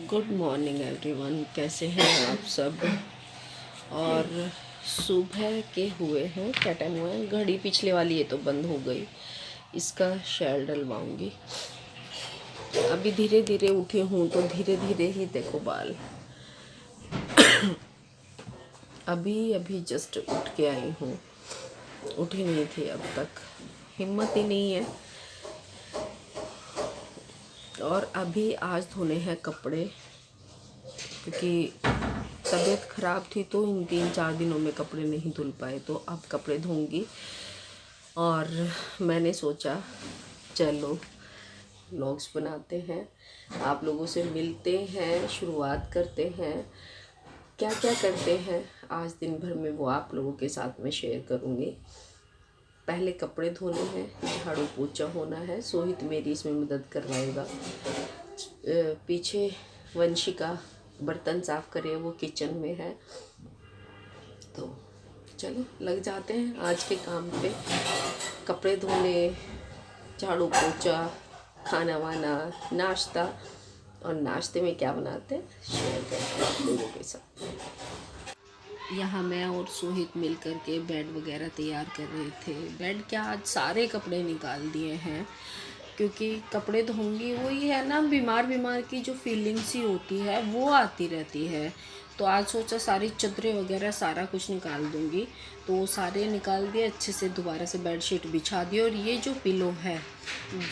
Good morning everyone, कैसे हैं आप सब। और सुबह के हुए हैं, क्या टाइम हुआ है, घड़ी पिछले वाली है तो बंद हो गई, इसका शैल डलवाऊंगी। अभी धीरे धीरे उठी हूँ तो धीरे धीरे ही देखो बाल। अभी जस्ट उठ के आई हूँ, उठी नहीं थी अब तक, हिम्मत ही नहीं है। और अभी आज धोने हैं कपड़े, क्योंकि तबीयत ख़राब थी तो इन 3-4 दिनों में कपड़े नहीं धुल पाए, तो अब कपड़े धोऊंगी। और मैंने सोचा चलो व्लॉग्स बनाते हैं, आप लोगों से मिलते हैं, शुरुआत करते हैं, क्या क्या करते हैं आज दिन भर में वो आप लोगों के साथ में शेयर करूँगी। पहले कपड़े धोने हैं, झाड़ू पोछा होना है, सोहित मेरी इसमें मदद करवाएगा। पीछे वंशिका बर्तन साफ़ करे, वो किचन में है। तो चलो लग जाते हैं आज के काम पे। कपड़े धोने, झाड़ू पोछा, खाना वाना, नाश्ता, और नाश्ते में क्या बनाते हैं शेयर करते हैं लोगों के साथ। यहाँ मैं और सोहित मिल कर के बेड वगैरह तैयार कर रहे थे। बेड क्या, आज सारे कपड़े निकाल दिए हैं, क्योंकि कपड़े धोंगी वही है ना, बीमार की जो फीलिंग सी होती है वो आती रहती है। तो आज सोचा सारी चादरें वगैरह सारा कुछ निकाल दूंगी, तो वो सारे निकाल दिए, अच्छे से दोबारा से बेडशीट बिछा दी। और ये जो पिलो है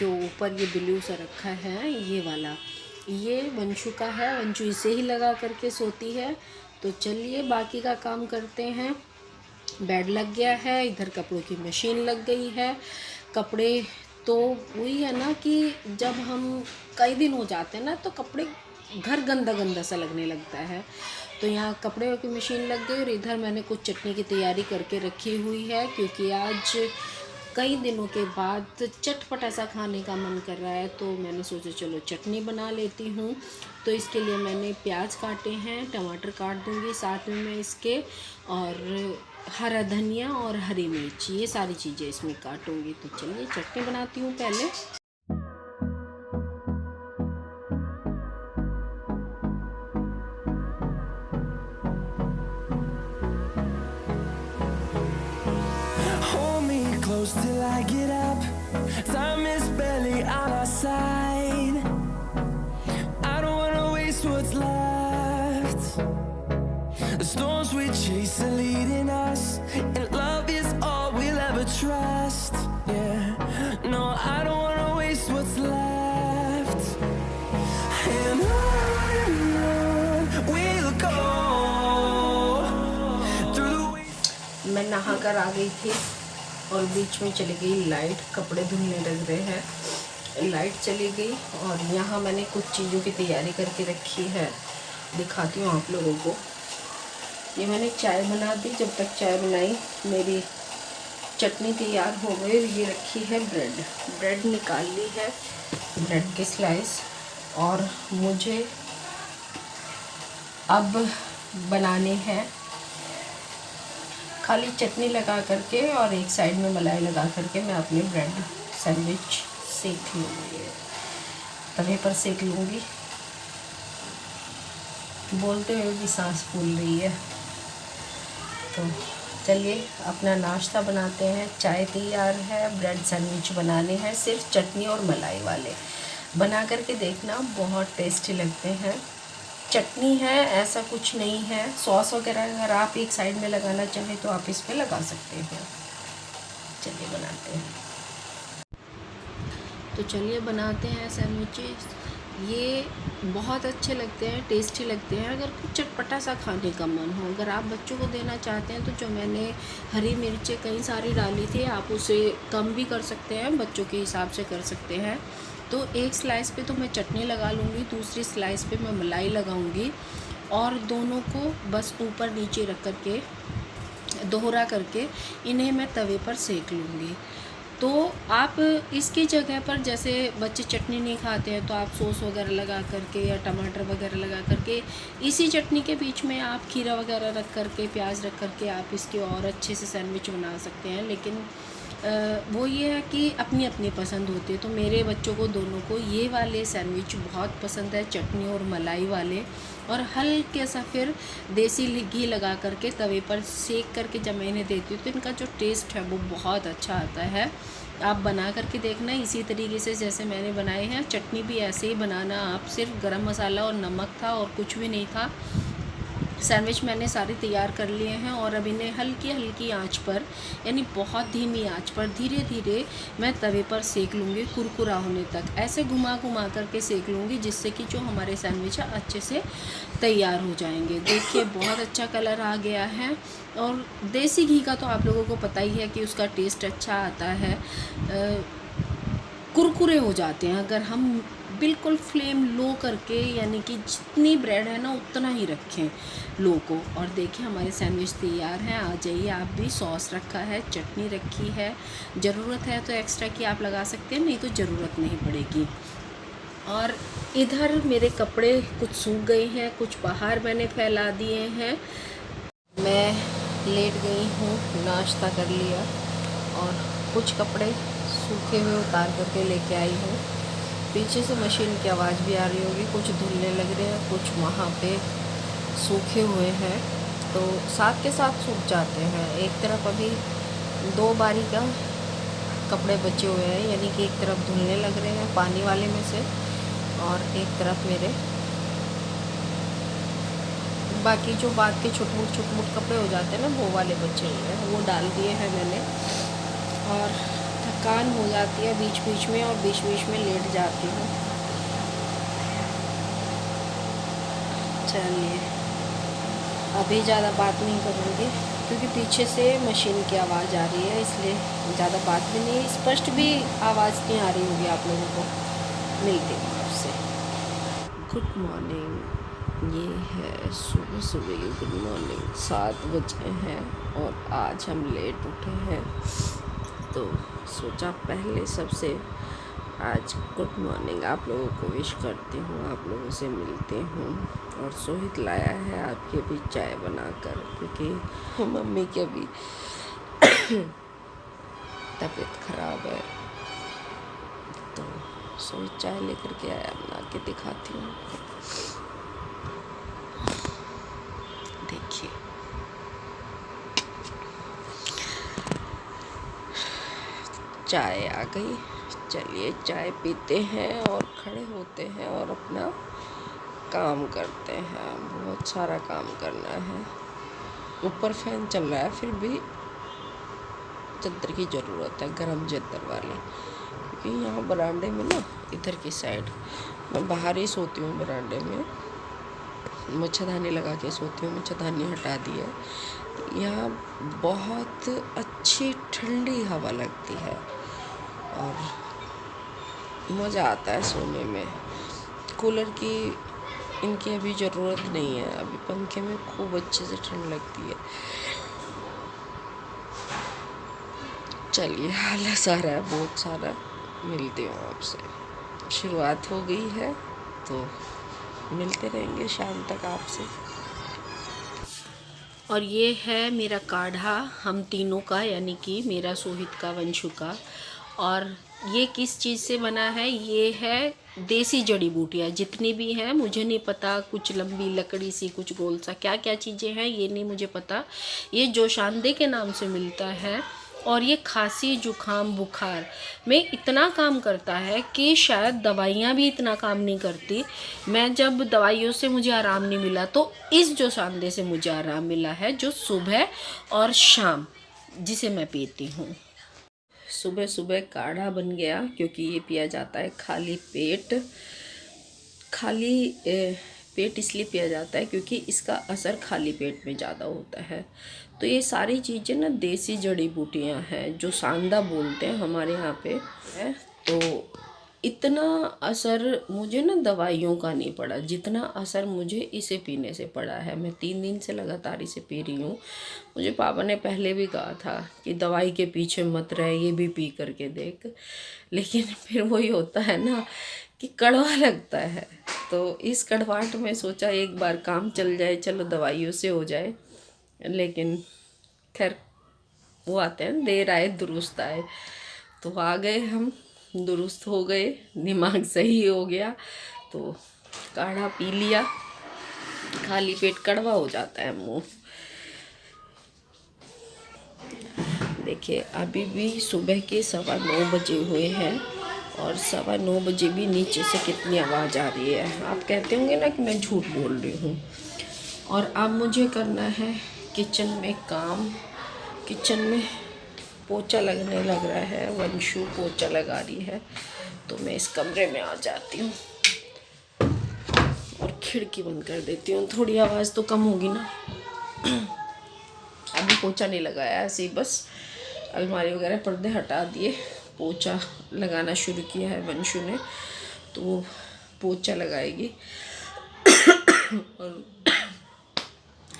जो ऊपर ये ब्लू सा रखा है, ये वाला, ये वंशु का है, वंशु इसे ही लगा करके सोती है। तो चलिए बाकी का काम करते हैं। बेड लग गया है, इधर कपड़ों की मशीन लग गई है। कपड़े तो वही है ना कि जब हम कई दिन हो जाते हैं ना तो कपड़े, घर गंदा गंदा सा लगने लगता है। तो यहाँ कपड़े की मशीन लग गई, और इधर मैंने कुछ चटनी की तैयारी करके रखी हुई है, क्योंकि आज कई दिनों के बाद चटपटा सा खाने का मन कर रहा है। तो मैंने सोचा चलो चटनी बना लेती हूँ। तो इसके लिए मैंने प्याज काटे हैं, टमाटर काट दूँगी साथ में मैं इसके, और हरा धनिया और हरी मिर्च, ये सारी चीज़ें इसमें काटूँगी। तो चलिए चटनी बनाती हूँ पहले। Till I get up, time is barely on our side. I don't wanna waste what's left. The storms we chase are leading us, and love is all we'll ever trust. Yeah, no, I don't wanna waste what's left. And on we'll go through the waves. मैं नहा कर आ गई थी और बीच में चली गई light, कपड़े धुलने लग रहे हैं, लाइट चली गई। और यहाँ मैंने कुछ चीज़ों की तैयारी करके रखी है, दिखाती हूँ आप लोगों को। ये मैंने चाय बना दी, जब तक चाय बनाई मेरी चटनी तैयार हो गई। ये रखी है ब्रेड निकाल ली है, ब्रेड के स्लाइस। और मुझे अब बनाने हैं खाली चटनी लगा करके, और एक साइड में मलाई लगा करके मैं अपने ब्रेड सैंडविच सेक लूँगी, तवे पर सेक लूँगी। बोलते हुए भी सांस फूल रही है। तो चलिए अपना नाश्ता बनाते हैं। चाय तैयार है, ब्रेड सैंडविच बनाने हैं, सिर्फ चटनी और मलाई वाले। बना करके देखना, बहुत टेस्टी लगते हैं। चटनी है, ऐसा कुछ नहीं है। सॉस वगैरह अगर आप एक साइड में लगाना चाहें तो आप इस पे लगा सकते हैं। चलिए बनाते हैं। तो चलिए बनाते हैं सैंडविचेस। ये बहुत अच्छे लगते हैं, टेस्टी लगते हैं। अगर कुछ चटपटा सा खाने का मन हो, अगर आप बच्चों को देना चाहते हैं, तो जो मैंने हरी मिर्चें कई सारी डाली थी, आप उसे कम भी कर सकते हैं, बच्चों के हिसाब से कर सकते हैं। तो एक स्लाइस पे तो मैं चटनी लगा लूँगी, दूसरी स्लाइस पे मैं मलाई लगाऊँगी, और दोनों को बस ऊपर नीचे रख करके दोहरा करके इन्हें मैं तवे पर सेक लूँगी। तो आप इसकी जगह पर, जैसे बच्चे चटनी नहीं खाते हैं तो आप सॉस वगैरह लगा करके या टमाटर वगैरह लगा करके, इसी चटनी के बीच में आप खीरा वगैरह रख करके, प्याज रख करके आप इसके और अच्छे से सैंडविच बना सकते हैं। लेकिन वो ये है कि अपनी अपनी पसंद होती है। तो मेरे बच्चों को दोनों को ये वाले सैंडविच बहुत पसंद है, चटनी और मलाई वाले। और हल्के सा फिर देसी घी लगा करके तवे पर सेक करके जब मैं इन्हें देती हूँ तो इनका जो टेस्ट है वो बहुत अच्छा आता है। आप बना करके देखना इसी तरीके से जैसे मैंने बनाए हैं। चटनी भी ऐसे ही बनाना आप, सिर्फ गरम मसाला और नमक था और कुछ भी नहीं था। सैंडविच मैंने सारे तैयार कर लिए हैं और अब इन्हें हल्की हल्की आंच पर, यानी बहुत धीमी आंच पर धीरे धीरे मैं तवे पर सेक लूँगी कुरकुरा होने तक। ऐसे घुमा घुमा करके सेक लूँगी जिससे कि जो हमारे सैंडविच है अच्छे से तैयार हो जाएंगे। देखिए बहुत अच्छा कलर आ गया है। और देसी घी का तो आप लोगों को पता ही है कि उसका टेस्ट अच्छा आता है, कुरकुरे हो जाते हैं अगर हम बिल्कुल फ्लेम लो करके, यानी कि जितनी ब्रेड है ना उतना ही रखें लो को। और देखिए हमारे सैंडविच तैयार हैं। आ जाइए आप भी। सॉस रखा है, चटनी रखी है, ज़रूरत है तो एक्स्ट्रा की आप लगा सकते हैं, नहीं तो ज़रूरत नहीं पड़ेगी। और इधर मेरे कपड़े कुछ सूख गए हैं, कुछ बाहर मैंने फैला दिए हैं। मैं लेट गई हूँ, नाश्ता कर लिया और कुछ कपड़े सूखे हुए उतार करके लेके आई हूँ। पीछे से मशीन की आवाज़ भी आ रही होगी, कुछ धुलने लग रहे हैं, कुछ वहाँ पे सूखे हुए हैं तो साथ के साथ सूख जाते हैं। एक तरफ अभी 2 बारी का कपड़े बचे हुए हैं, यानी कि एक तरफ धुलने लग रहे हैं पानी वाले में से और एक तरफ मेरे बाकी जो बाद के छोटे मोटे कपड़े हो जाते हैं ना वो वाले बचे हुए हैं, वो डाल दिए हैं मैंने। और थकान हो जाती है बीच बीच में और बीच बीच में लेट जाती हूँ। चलिए अभी ज़्यादा बात नहीं करूँगी क्योंकि पीछे से मशीन की आवाज़ आ रही है, इसलिए ज़्यादा बात भी नहीं, स्पष्ट भी आवाज़ नहीं आ रही होगी आप लोगों को। मिलती हूँ आपसे। Good morning. ये है सुबह सुबह की गुड मॉर्निंग। 7 बजे हैं और आज हम लेट उठे हैं तो सोचा पहले सबसे आज गुड मॉर्निंग आप लोगों को विश करती हूँ, आप लोगों से मिलती हूँ। और सोहित लाया है आपके भी चाय बनाकर, क्योंकि मम्मी की अभी तबीयत खराब है तो सोहित चाय लेकर के आया, बना के दिखाती हूँ। देखिए चाय आ गई। चलिए चाय पीते हैं और खड़े होते हैं और अपना काम करते हैं। बहुत सारा काम करना है। ऊपर फैन चल रहा है फिर भी चादर की ज़रूरत है, गरम चादर वाली, क्योंकि यहाँ बरामदे में ना इधर की साइड मैं बाहर ही सोती हूँ। बरामदे में मच्छरदानी लगा के सोती हूँ, मच्छरदानी हटा दी है। यहाँ बहुत अच्छी ठंडी हवा लगती है और मज़ा आता है सोने में। कूलर की इनकी अभी ज़रूरत नहीं है, अभी पंखे में खूब अच्छे से ठंड लगती है। चलिए आलस आ रहा है बहुत सारा। मिलती हूँ आपसे। शुरुआत हो गई है तो मिलते रहेंगे शाम तक आपसे। और ये है मेरा काढ़ा हम तीनों का, यानी कि मेरा, सोहित का, वंशु का। और ये किस चीज़ से बना है? ये है देसी जड़ी बूटियाँ जितनी भी हैं, मुझे नहीं पता, कुछ लंबी लकड़ी सी, कुछ गोल सा, क्या क्या चीज़ें हैं ये नहीं मुझे पता। ये जोशांदे के नाम से मिलता है और ये खांसी जुखाम बुखार में इतना काम करता है कि शायद दवाइयाँ भी इतना काम नहीं करती। मैं जब दवाइयों से मुझे आराम नहीं मिला तो इस जोशांदे से मुझे आराम मिला है, जो सुबह और शाम जिसे मैं पीती हूँ। सुबह सुबह काढ़ा बन गया क्योंकि ये पिया जाता है खाली पेट। खाली पेट इसलिए पिया जाता है क्योंकि इसका असर खाली पेट में ज़्यादा होता है। तो ये सारी चीज़ें ना देसी जड़ी बूटियाँ हैं, जो सांदा बोलते हैं हमारे यहाँ पे है। तो इतना असर मुझे ना दवाइयों का नहीं पड़ा जितना असर मुझे इसे पीने से पड़ा है। मैं 3 दिन से लगातार इसे पी रही हूँ। मुझे पापा ने पहले भी कहा था कि दवाई के पीछे मत रहे, ये भी पी करके देख, लेकिन फिर वही होता है ना कि कड़वा लगता है। तो इस कड़वाहट में सोचा एक बार काम चल जाए, चलो दवाइयों से हो जाए। लेकिन खैर वो आते हैं देर आए दुरुस्त आए, तो आ गए हम, दुरुस्त हो गए, दिमाग सही हो गया। तो काढ़ा पी लिया, खाली पेट कड़वा हो जाता है मुंह। देखिए अभी भी सुबह के 9:15 बजे हुए हैं और 9:15 बजे भी नीचे से कितनी आवाज़ आ रही है। आप कहते होंगे ना कि मैं झूठ बोल रही हूँ। और अब मुझे करना है किचन में काम। किचन में पोछा लगने लग रहा है, वंशु पोछा लगा रही है, तो मैं इस कमरे में आ जाती हूँ और खिड़की बंद कर देती हूँ, थोड़ी आवाज़ तो कम होगी ना। अभी पोछा नहीं लगाया, ऐसे ही बस अलमारी वगैरह पर्दे हटा दिए, पोछा लगाना शुरू किया है वंशु ने, तो वो पोछा लगाएगी। और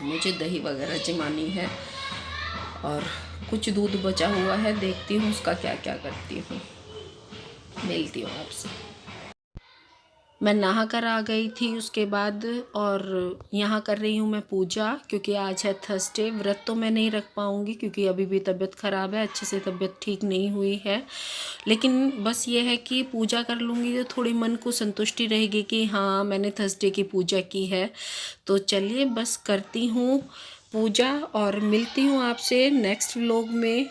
मुझे दही वगैरह जमानी है और कुछ दूध बचा हुआ है, देखती हूँ उसका क्या क्या करती हूँ। मिलती हूँ आपसे। मैं नहा कर आ गई थी उसके बाद, और यहाँ कर रही हूँ मैं पूजा, क्योंकि आज है थर्सडे। व्रत तो मैं नहीं रख पाऊँगी क्योंकि अभी भी तबीयत ख़राब है, अच्छे से तबीयत ठीक नहीं हुई है, लेकिन बस ये है कि पूजा कर लूँगी तो थोड़ी मन को संतुष्टि रहेगी कि हाँ मैंने थर्सडे की पूजा की है। तो चलिए बस करती हूँ पूजा और मिलती हूँ आपसे नेक्स्ट व्लॉग में।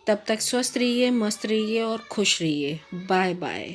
तब तक स्वस्थ रहिए, मस्त रहिए और खुश रहिए। Bye bye.